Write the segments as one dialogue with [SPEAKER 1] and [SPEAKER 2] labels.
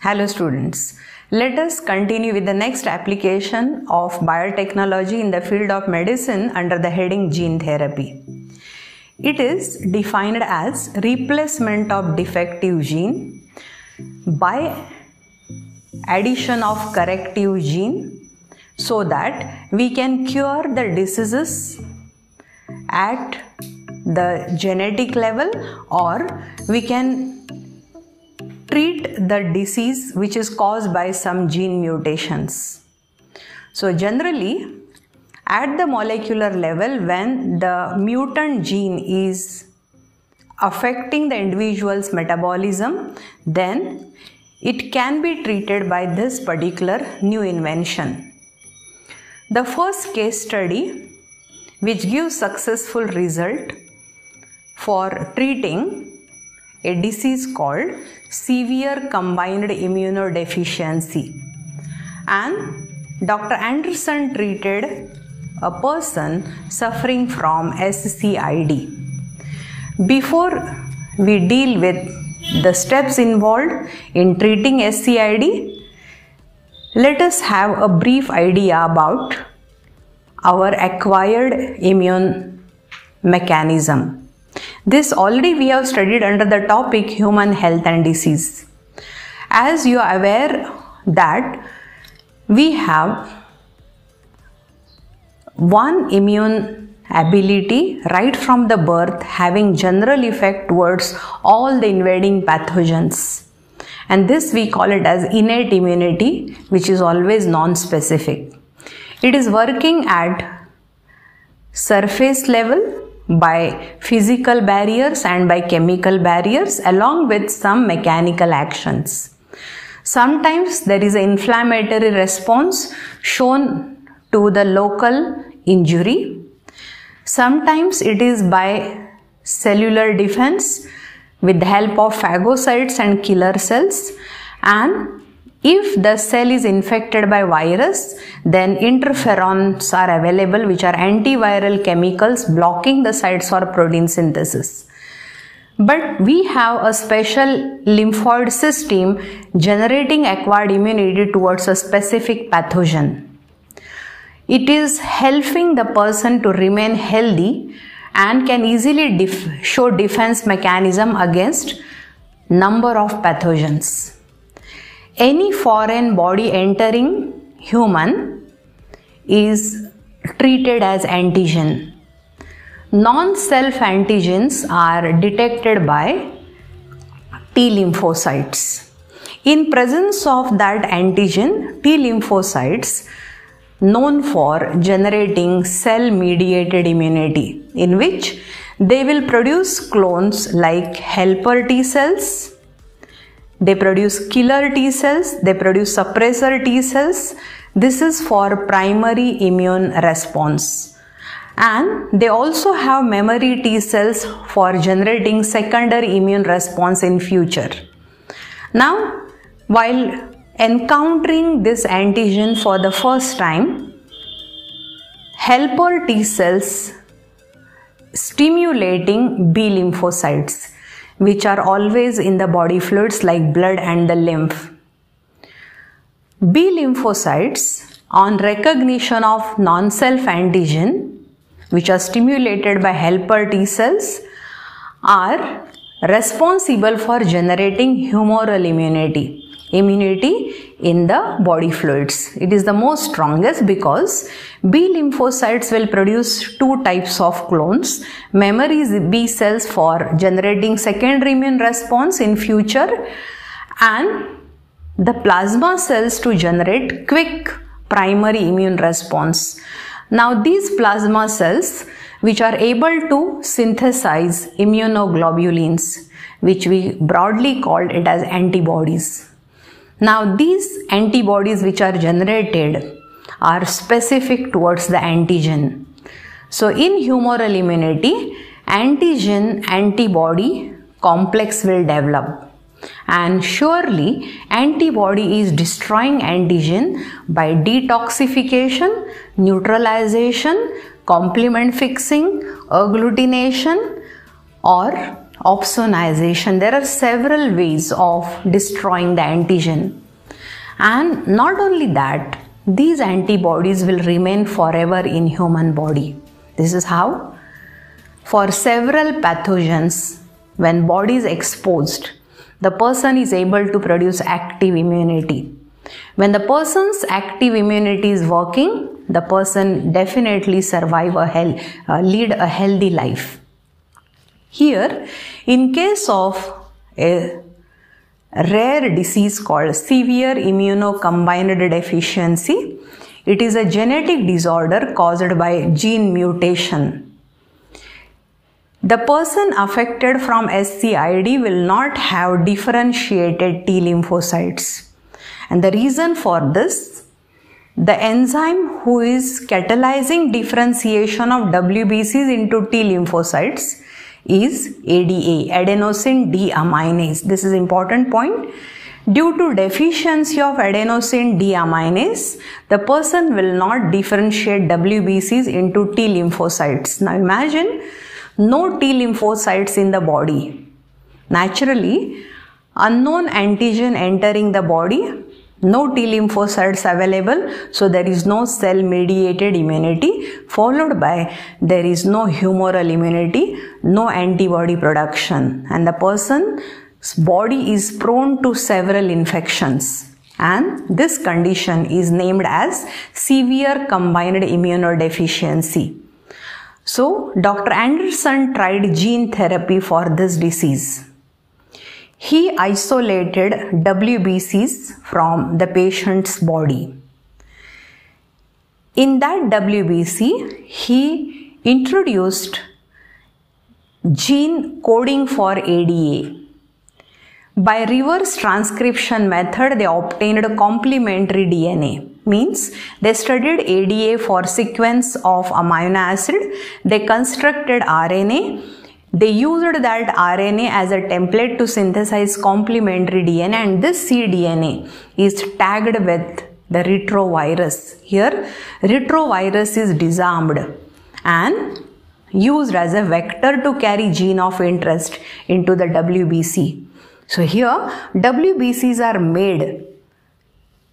[SPEAKER 1] Hello students, let us continue with the next application of biotechnology in the field of medicine under the heading gene therapy. It is defined as replacement of defective gene by addition of corrective gene so that we can cure the diseases at the genetic level, or we can treat the disease which is caused by some gene mutations. So generally, at the molecular level, when the mutant gene is affecting the individual's metabolism, then it can be treated by this particular new invention. The first case study which gives successful result for treating a disease called severe combined immunodeficiency, and Dr. Anderson treated a person suffering from SCID. Before we deal with the steps involved in treating SCID, let us have a brief idea about our acquired immune mechanism. This already we have studied under the topic human health and disease. As you are aware that we have one immune ability right from the birth having general effect towards all the invading pathogens, and this we call it as innate immunity, which is always non-specific. It is working at surface level by physical barriers and by chemical barriers along with some mechanical actions. Sometimes there is an inflammatory response shown to the local injury. Sometimes it is by cellular defense with the help of phagocytes and killer cells, and if the cell is infected by virus, then interferons are available, which are antiviral chemicals blocking the sites for protein synthesis. But we have a special lymphoid system generating acquired immunity towards a specific pathogen. It is helping the person to remain healthy and can easily show defense mechanism against number of pathogens. Any foreign body entering human is treated as antigen. Non-self antigens are detected by T lymphocytes. In presence of that antigen, T lymphocytes known for generating cell-mediated immunity, in which they will produce clones like helper T cells, they produce killer T cells, they produce suppressor T cells. This is for primary immune response. And they also have memory T cells for generating secondary immune response in future. Now, while encountering this antigen for the first time, helper T cells stimulating B lymphocytes, which are always in the body fluids like blood and the lymph. B lymphocytes, on recognition of non-self antigen, which are stimulated by helper T cells, are responsible for generating humoral immunity in the body fluids. It is the most strongest because B lymphocytes will produce two types of clones: memory B cells for generating secondary immune response in future, and the plasma cells to generate quick primary immune response. Now these plasma cells, which are able to synthesize immunoglobulins, which we broadly called it as antibodies. Now these antibodies which are generated are specific towards the antigen. So in humoral immunity, antigen-antibody complex will develop, and surely antibody is destroying antigen by detoxification, neutralization, complement fixing, agglutination, or opsonization. There are several ways of destroying the antigen. And not only that, these antibodies will remain forever in human body. This is how. For several pathogens, when body is exposed, the person is able to produce active immunity. When the person's active immunity is working, the person definitely lead a healthy life. Here, in case of a rare disease called severe immunocombined deficiency, it is a genetic disorder caused by gene mutation. The person affected from SCID will not have differentiated T lymphocytes. And the reason for this, the enzyme who is catalyzing differentiation of WBCs into T lymphocytes is ADA, adenosine deaminase. This is important point. Due to deficiency of adenosine deaminase, the person will not differentiate WBCs into T lymphocytes. Now imagine no T lymphocytes in the body. Naturally, unknown antigen entering the body, no T lymphocytes available, so there is no cell mediated immunity, followed by there is no humoral immunity, no antibody production, and the person's body is prone to several infections. And this condition is named as severe combined immunodeficiency. So, Dr. Anderson tried gene therapy for this disease. He isolated WBCs from the patient's body. In that WBC, he introduced gene coding for ADA. By reverse transcription method, they obtained a complementary DNA. Means they studied ADA for sequence of amino acid, they constructed RNA, they used that RNA as a template to synthesize complementary DNA, and this cDNA is tagged with the retrovirus. Here, retrovirus is disarmed and used as a vector to carry gene of interest into the WBC. So here, WBCs are made,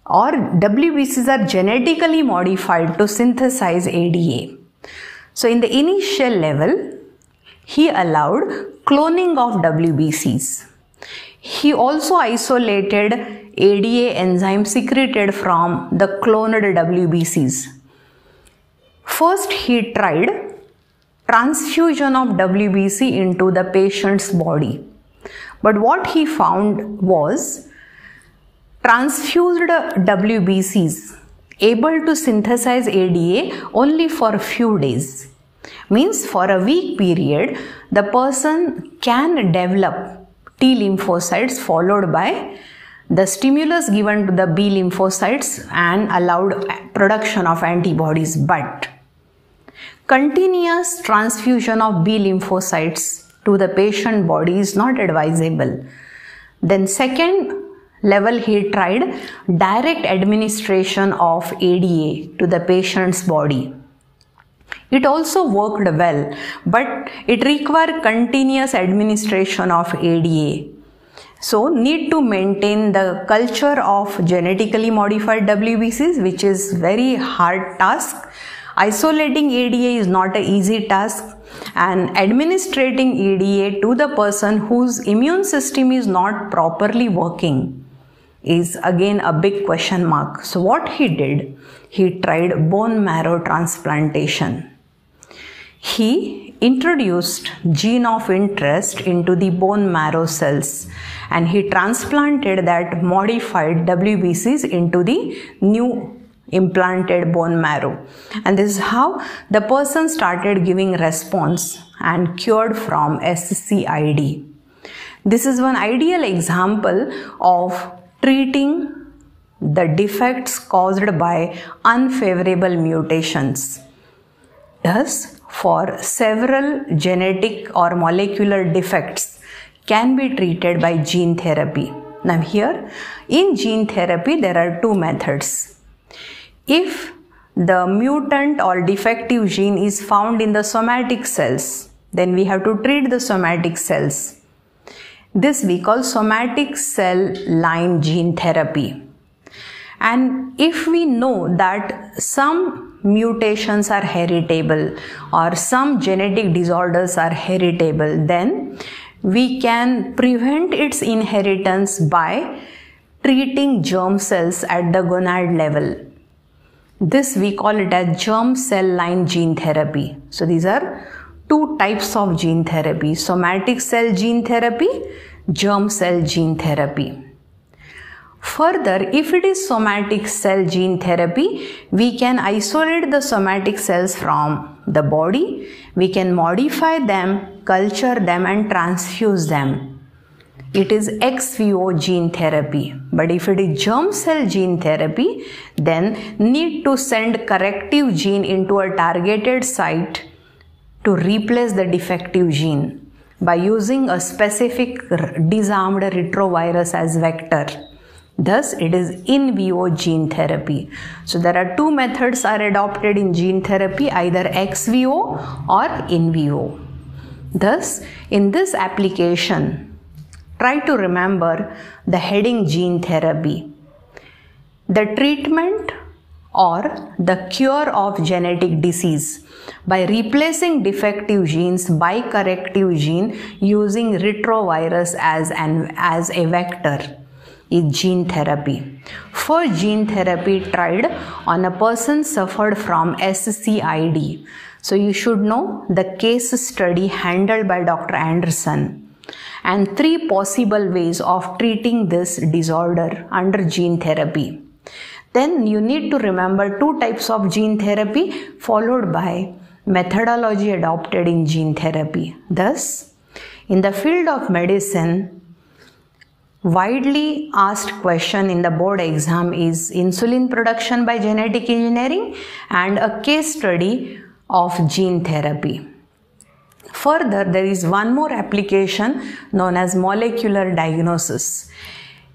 [SPEAKER 1] or WBCs are genetically modified to synthesize ADA. So in the initial level, he allowed cloning of WBCs. He also isolated ADA enzyme secreted from the cloned WBCs. First, he tried transfusion of WBC into the patient's body. But what he found was transfused WBCs able to synthesize ADA only for a few days. Means for a week period, the person can develop T lymphocytes followed by the stimulus given to the B lymphocytes and allowed production of antibodies. But continuous transfusion of B lymphocytes to the patient body is not advisable. Then second level, he tried direct administration of ADA to the patient's body. It also worked well, but it required continuous administration of ADA. So, need to maintain the culture of genetically modified WBCs, which is very hard task. Isolating ADA is not an easy task, and administrating ADA to the person whose immune system is not properly working is again a big question mark. So what he did, he tried bone marrow transplantation. He introduced gene of interest into the bone marrow cells and he transplanted that modified WBCs into the new implanted bone marrow, and this is how the person started giving response and cured from SCID. This is one ideal example of treating the defects caused by unfavorable mutations. Thus, for several genetic or molecular defects can be treated by gene therapy. Now here, in gene therapy, there are two methods. If the mutant or defective gene is found in the somatic cells, then we have to treat the somatic cells. This we call somatic cell line gene therapy. And if we know that some mutations are heritable or some genetic disorders are heritable, then we can prevent its inheritance by treating germ cells at the gonad level. This we call it as germ cell line gene therapy. So these are two types of gene therapy: somatic cell gene therapy, germ cell gene therapy. Further, if it is somatic cell gene therapy, we can isolate the somatic cells from the body, we can modify them, culture them and transfuse them. It is ex vivo gene therapy. But if it is germ cell gene therapy, then need to send corrective gene into a targeted site to replace the defective gene by using a specific disarmed retrovirus as vector. Thus, it is in vivo gene therapy. So, there are two methods are adopted in gene therapy, either ex vivo or in vivo. Thus, in this application, try to remember the heading gene therapy. The treatment or the cure of genetic disease by replacing defective genes by corrective gene using retrovirus as a vector is gene therapy. For gene therapy tried on a person suffered from SCID. So you should know the case study handled by Dr. Anderson and 3 possible ways of treating this disorder under gene therapy. Then you need to remember 2 types of gene therapy followed by methodology adopted in gene therapy. Thus, in the field of medicine, widely asked question in the board exam is insulin production by genetic engineering and a case study of gene therapy. Further, there is one more application known as molecular diagnosis.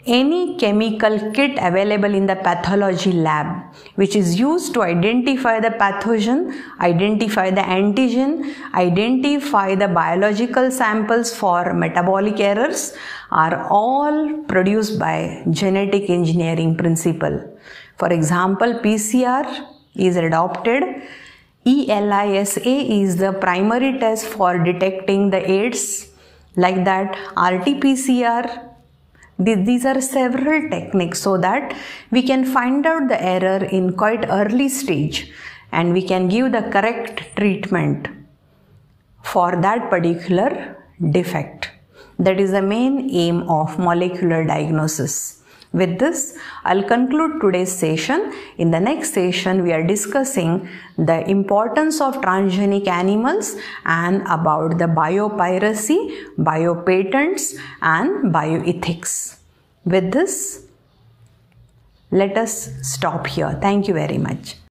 [SPEAKER 1] Any chemical kit available in the pathology lab which is used to identify the pathogen, identify the antigen, identify the biological samples for metabolic errors are all produced by genetic engineering principle. For example, PCR is adopted. ELISA is the primary test for detecting the AIDS, like that RT-PCR. These are several techniques so that we can find out the error in quite early stage and we can give the correct treatment for that particular defect. That is the main aim of molecular diagnosis. With this, I'll conclude today's session. In the next session, we are discussing the importance of transgenic animals and about the biopiracy, biopatents and bioethics. With this, let us stop here. Thank you very much.